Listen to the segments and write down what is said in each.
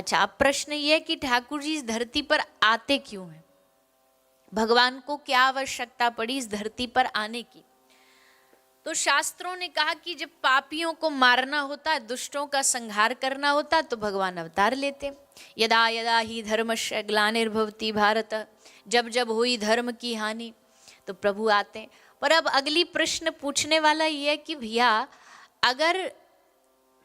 अच्छा, अब प्रश्न ये है कि ठाकुर जी इस धरती पर आते क्यों हैं? भगवान को क्या आवश्यकता पड़ी इस धरती पर आने की? तो शास्त्रों ने कहा कि जब पापियों को मारना होता, दुष्टों का संहार करना होता, तो भगवान अवतार लेते। यदा यदा ही धर्मस्य ग्लानिर्भवति भारत, जब जब हुई धर्म की हानि, तो प्रभु आते हैं। पर अब अगली प्रश्न पूछने वाला ये है कि भैया, अगर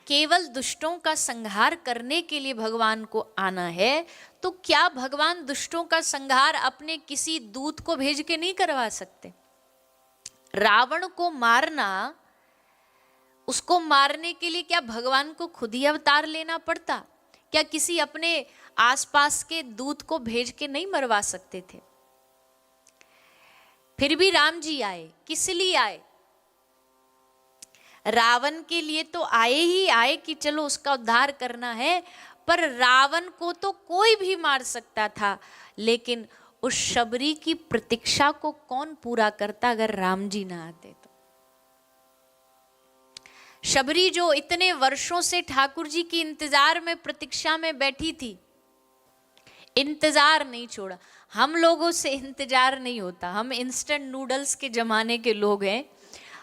केवल दुष्टों का संहार करने के लिए भगवान को आना है, तो क्या भगवान दुष्टों का संहार अपने किसी दूत को भेज के नहीं करवा सकते? रावण को मारना, उसको मारने के लिए क्या भगवान को खुद ही अवतार लेना पड़ता? क्या किसी अपने आसपास के दूत को भेज के नहीं मरवा सकते थे? फिर भी राम जी आए, किस लिए आए? रावण के लिए तो आए ही आए कि चलो उसका उद्धार करना है, पर रावण को तो कोई भी मार सकता था, लेकिन उस शबरी की प्रतीक्षा को कौन पूरा करता अगर राम जी ना आते तो? शबरी जो इतने वर्षों से ठाकुर जी की इंतजार में, प्रतीक्षा में बैठी थी, इंतजार नहीं छोड़ा। हम लोगों से इंतजार नहीं होता, हम इंस्टेंट नूडल्स के जमाने के लोग हैं।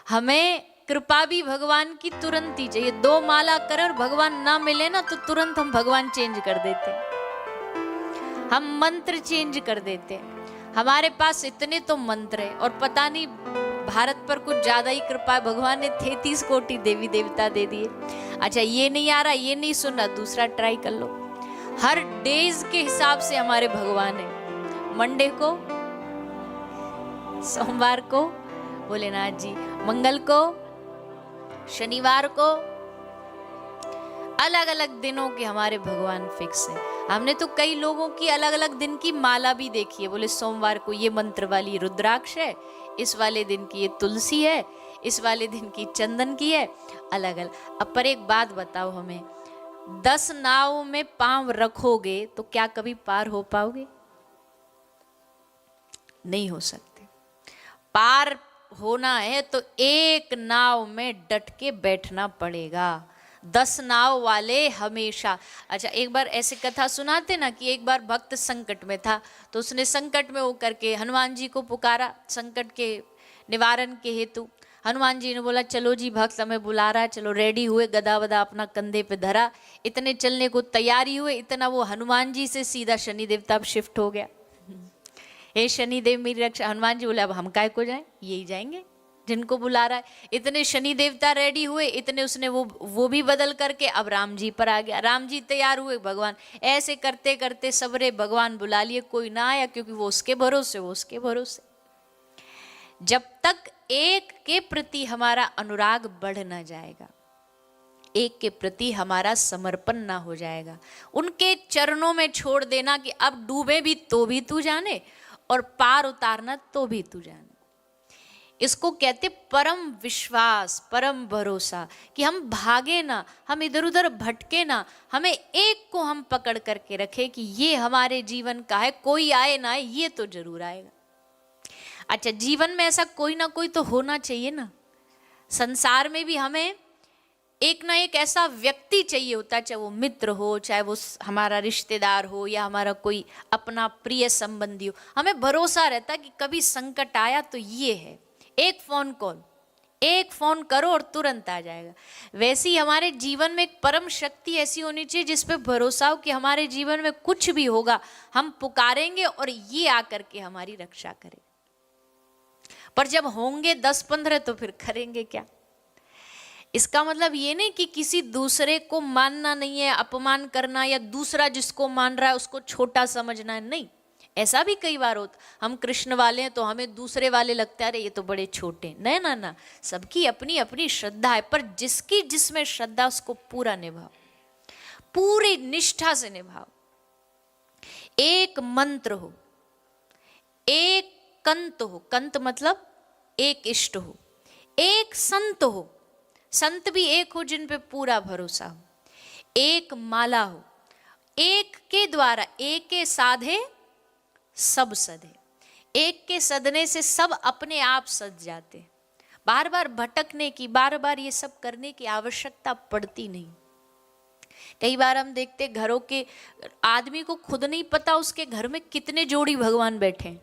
हमें कृपा भी भगवान की तुरंत ही चाहिए। 2 माला कर और भगवान ना मिले ना, तो तुरंत हम भगवान चेंज कर देते, हम मंत्र चेंज कर देते। हमारे पास इतने तो मंत्र है, और पता नहीं भारत पर कुछ ज्यादा ही कृपा, भगवान ने 33 कोटि देवी देवता दे दिए। अच्छा, ये नहीं आ रहा, ये नहीं सुन रहा, दूसरा ट्राई कर लो। हर डेज के हिसाब से हमारे भगवान है। मंडे को, सोमवार को भोलेनाथ जी, मंगल को, शनिवार को, अलग अलग दिनों के हमारे भगवान फिक्स है। हमने तो कई लोगों की अलग अलग दिन की माला भी देखी है। बोले सोमवार को ये मंत्र वाली रुद्राक्ष है, इस वाले दिन की ये तुलसी है, इस वाले दिन की चंदन की है, अलग अलग। अब पर एक बात बताओ हमें, 10 नाव में पांव रखोगे तो क्या कभी पार हो पाओगे? नहीं हो सकते। पार होना है तो एक नाव में डट के बैठना पड़ेगा। 10 नाव वाले हमेशा। अच्छा, एक बार ऐसे कथा सुनाते ना कि एक बार भक्त संकट में था, तो उसने संकट में होकर के हनुमान जी को पुकारा संकट के निवारण के हेतु। हनुमान जी ने बोला चलो जी, भक्त हमें बुला रहा है, चलो। रेडी हुए, गदा वदा अपना कंधे पे धरा, इतने चलने को तैयारी हुए, इतना वो हनुमान जी से सीधा शनि देवता शिफ्ट हो गया। हे शनि देव मेरी रक्षा। हनुमान जी बोले अब हम काय को जाएं, यही जाएंगे जिनको बुला रहा है। इतने शनि देवता रेडी हुए, इतने उसने वो भी बदल करके अब राम जी पर आ गया। राम जी तैयार हुए, भगवान। ऐसे करते करते सबरे भगवान बुला लिए, कोई ना आया, क्योंकि वो उसके भरोसे, वो उसके भरोसे। जब तक एक के प्रति हमारा अनुराग बढ़ ना जाएगा, एक के प्रति हमारा समर्पण ना हो जाएगा, उनके चरणों में छोड़ देना कि अब डूबे भी तो भी तू जाने, और पार उतारना तो भी तू जाने, इसको कहते परम विश्वास, परम भरोसा। कि हम भागे ना, हम इधर उधर भटके ना, हमें एक को हम पकड़ करके रखे कि ये हमारे जीवन का है, कोई आए ना आए ये तो जरूर आएगा। अच्छा, जीवन में ऐसा कोई ना कोई तो होना चाहिए ना। संसार में भी हमें एक ना एक ऐसा व्यक्ति चाहिए होता है, चाहे वो मित्र हो, चाहे वो हमारा रिश्तेदार हो, या हमारा कोई अपना प्रिय संबंधी हो। हमें भरोसा रहता कि कभी संकट आया तो ये है, एक फोन कॉल, एक फोन करो और तुरंत आ जाएगा। वैसे ही हमारे जीवन में एक परम शक्ति ऐसी होनी चाहिए जिस पे भरोसा हो कि हमारे जीवन में कुछ भी होगा हम पुकारेंगे और ये आकर के हमारी रक्षा करे। पर जब होंगे 10-15 तो फिर करेंगे क्या? इसका मतलब ये नहीं कि किसी दूसरे को मानना नहीं है, अपमान करना, या दूसरा जिसको मान रहा है उसको छोटा समझना है, नहीं। ऐसा भी कई बार होता, हम कृष्ण वाले हैं तो हमें दूसरे वाले लगता है अरे ये तो बड़े छोटे। नहीं ना ना, सबकी अपनी अपनी श्रद्धा है, पर जिसकी जिसमें श्रद्धा उसको पूरा निभाओ, पूरी निष्ठा से निभाओ। एक मंत्र हो, एक कंत हो, कंत मतलब एक इष्ट हो, एक संत हो, संत भी एक हो जिन पे पूरा भरोसा हो, एक माला हो, एक के द्वारा, एक के साधे सब सधे, एक के सदने से सब अपने आप सज जाते। बार बार भटकने की, बार बार ये सब करने की आवश्यकता पड़ती नहीं। कई बार हम देखते घरों के आदमी को खुद नहीं पता उसके घर में कितने जोड़ी भगवान बैठे हैं,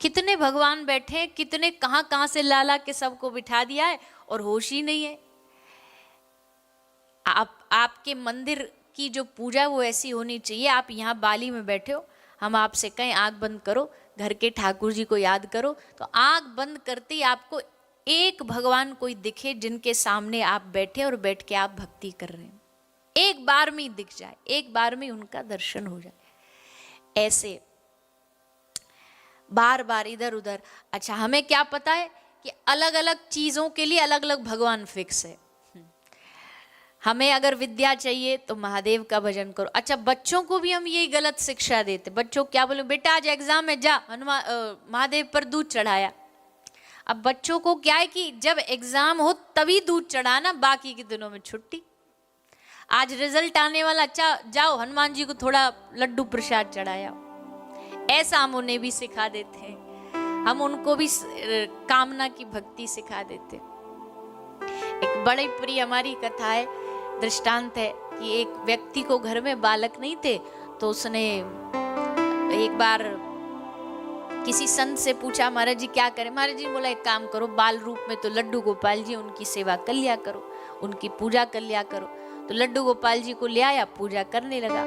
कितने भगवान बैठे हैं, कितने कहां कहां से ला के सबको बिठा दिया है और होश ही नहीं है। आपके मंदिर की जो पूजा वो ऐसी होनी चाहिए। आप यहाँ बाली में बैठे हो, हम आपसे कहें आंख बंद करो, घर के ठाकुर जी को याद करो, तो आंख बंद करते ही आपको एक भगवान कोई दिखे जिनके सामने आप बैठे और बैठ के आप भक्ति कर रहे हैं, एक बार में ही दिख जाए, एक बार में उनका दर्शन हो जाए। ऐसे बार बार इधर उधर। अच्छा, हमें क्या पता है कि अलग अलग चीजों के लिए अलग अलग भगवान फिक्स है। हमें अगर विद्या चाहिए तो महादेव का भजन करो। अच्छा, बच्चों को भी हम यही गलत शिक्षा देते, बच्चों को क्या बोले, बेटा आज एग्जाम है, जा महादेव पर दूध चढ़ाया। अब बच्चों को क्या है कि जब एग्जाम हो तभी दूध चढ़ाना, बाकी के दिनों में छुट्टी। आज रिजल्ट आने वाला, अच्छा जाओ हनुमान जी को थोड़ा लड्डू प्रसाद चढ़ाया। ऐसा हम उन्हें भी सिखा देते हैं, हम उनको भी कामना की भक्ति सिखा देते हैं। एक बड़ी प्रिय हमारी कथा है, दृष्टांत है कि एक व्यक्ति को घर में बालक नहीं थे, तो उसने एक बार किसी संत से पूछा, महाराज जी क्या करें। महाराज जी बोला एक काम करो, बाल रूप में तो लड्डू गोपाल जी, उनकी सेवा कर लिया करो, उनकी पूजा कर लिया करो। तो लड्डू गोपाल जी को ले आया, पूजा करने लगा।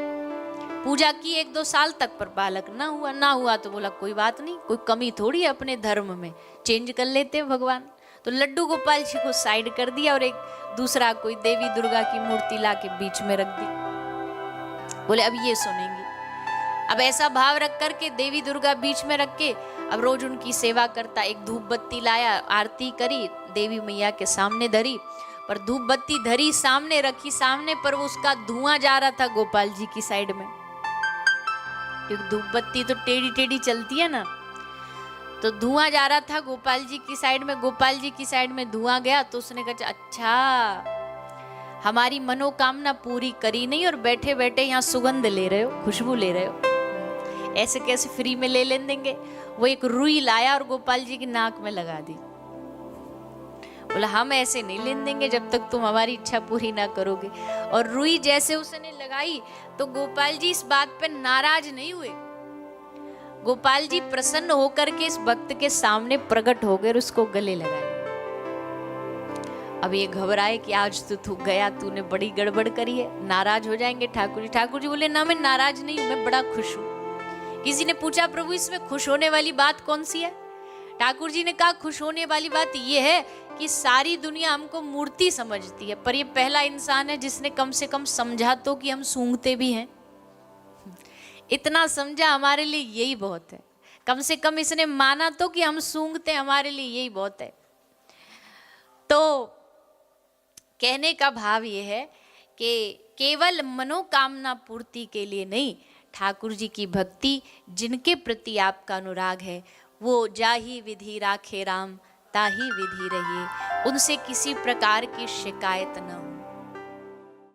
पूजा की 1-2 साल तक, पर बालक ना हुआ तो बोला कोई बात नहीं, कोई कमी थोड़ी है अपने धर्म में, चेंज कर लेते हैं भगवान। तो लड्डू गोपाल जी को साइड कर दिया और एक दूसरा कोई देवी दुर्गा की मूर्ति ला के बीच में रख दी। बोले अब ये सुनेंगी। अब ऐसा भाव रख करके देवी दुर्गा बीच में रख के अब रोज उनकी सेवा करता। एक धूप बत्ती लाया, आरती करी, देवी मैया के सामने धरी, पर धूप बत्ती धरी, सामने रखी, सामने पर वो उसका धुआं जा रहा था गोपाल जी की साइड में, क्योंकि धूप बत्ती तो टेढ़ी टेढ़ी चलती है ना, तो धुआं जा रहा था गोपाल जी की साइड में। गोपाल जी की साइड में धुआं गया तो उसने कहा अच्छा हमारी मनोकामना पूरी करी नहीं और बैठे बैठे यहाँ सुगंध ले रहे हो, खुशबू ले रहे हो, ऐसे कैसे फ्री में ले देंगे। वो एक रुई लाया और गोपाल जी की नाक में लगा दी। बोला हम ऐसे नहीं लेने देंगे जब तक तुम हमारी इच्छा पूरी ना करोगे। और रुई जैसे उसने लगाई तो गोपाल जी इस बात पे नाराज नहीं हुए। गोपाल जी प्रसन्न होकर के इस भक्त के सामने प्रकट हो गए और उसको गले लगाए। अब ये घबराए कि आज तो तू गया, तूने बड़ी गड़बड़ करी है, नाराज हो जाएंगे ठाकुर जी। ठाकुर जी बोले ना मैं नाराज नहीं हूं, मैं बड़ा खुश हूं। किसी ने पूछा प्रभु इसमें खुश होने वाली बात कौन सी है? ठाकुर जी ने कहा खुश होने वाली बात यह है कि सारी दुनिया हमको मूर्ति समझती है, पर ये पहला इंसान है जिसने कम से कम समझा तो कि हम सूंघते भी हैं। इतना समझा, हमारे लिए यही बहुत है। कम से कम इसने माना तो कि हम सूंघते, हमारे लिए यही बहुत है। तो कहने का भाव ये है कि केवल मनोकामना पूर्ति के लिए नहीं, ठाकुर जी की भक्ति जिनके प्रति आपका अनुराग है, वो जाहि विधि राखे राम ताहि विधि रहिए, उनसे किसी प्रकार की शिकायत न हो।